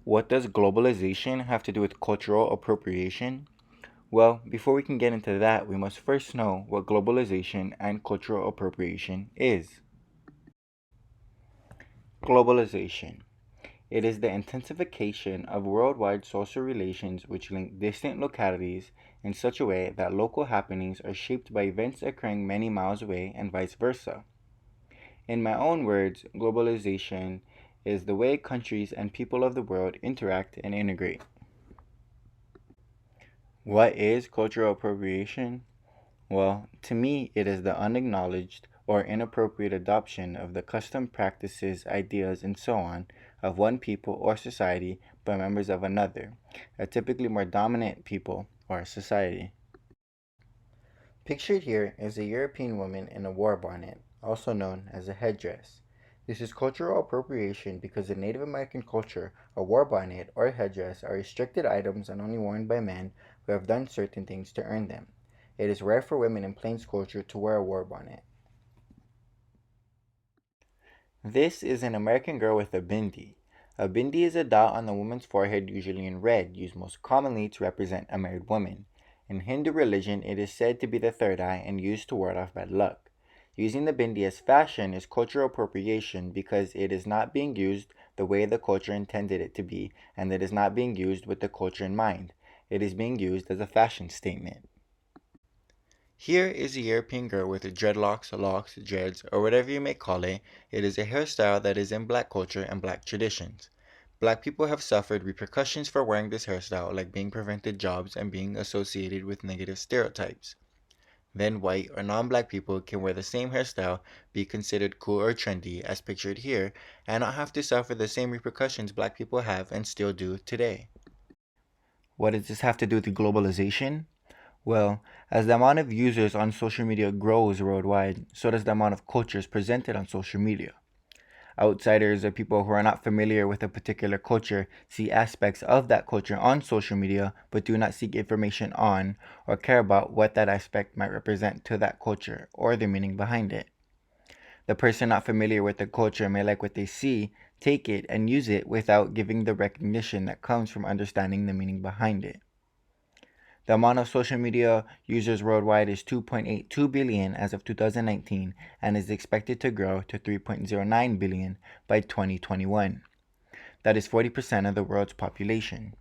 What does globalization have to do with cultural appropriation? Well, before we can get into that, we must first know what globalization and cultural appropriation is. Globalization. It is the intensification of worldwide social relations which link distant localities in such a way that local happenings are shaped by events occurring many miles away and vice versa. In my own words, globalization is the way countries and people of the world interact and integrate. What is cultural appropriation? Well, to me, it is the unacknowledged or inappropriate adoption of the custom practices, ideas, and so on of one people or society by members of another, a typically more dominant people or society. Pictured here is a European woman in a war bonnet, also known as a headdress. This is cultural appropriation because in Native American culture, a war bonnet or headdress are restricted items and only worn by men who have done certain things to earn them. It is rare for women in Plains culture to wear a war bonnet. This is an American girl with a bindi. A bindi is a dot on the woman's forehead, usually in red, used most commonly to represent a married woman. In Hindu religion, it is said to be the third eye and used to ward off bad luck. Using the bindi as fashion is cultural appropriation because it is not being used the way the culture intended it to be, and it is not being used with the culture in mind. It is being used as a fashion statement. Here is a European girl with dreadlocks, locks, dreads, or whatever you may call it. It is a hairstyle that is in black culture and black traditions. Black people have suffered repercussions for wearing this hairstyle, like being prevented jobs and being associated with negative stereotypes. Then white or non-black people can wear the same hairstyle, be considered cool or trendy, as pictured here, and not have to suffer the same repercussions black people have and still do today. What does this have to do with globalization? Well, as the amount of users on social media grows worldwide, so does the amount of cultures presented on social media. Outsiders or people who are not familiar with a particular culture see aspects of that culture on social media but do not seek information on or care about what that aspect might represent to that culture or the meaning behind it. The person not familiar with the culture may like what they see, take it, and use it without giving the recognition that comes from understanding the meaning behind it. The amount of social media users worldwide is 2.82 billion as of 2019 and is expected to grow to 3.09 billion by 2021. That is 40% of the world's population.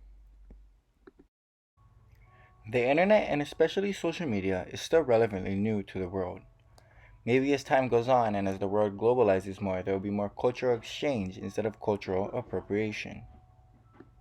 The internet and especially social media is still relatively new to the world. Maybe as time goes on and as the world globalizes more, there will be more cultural exchange instead of cultural appropriation.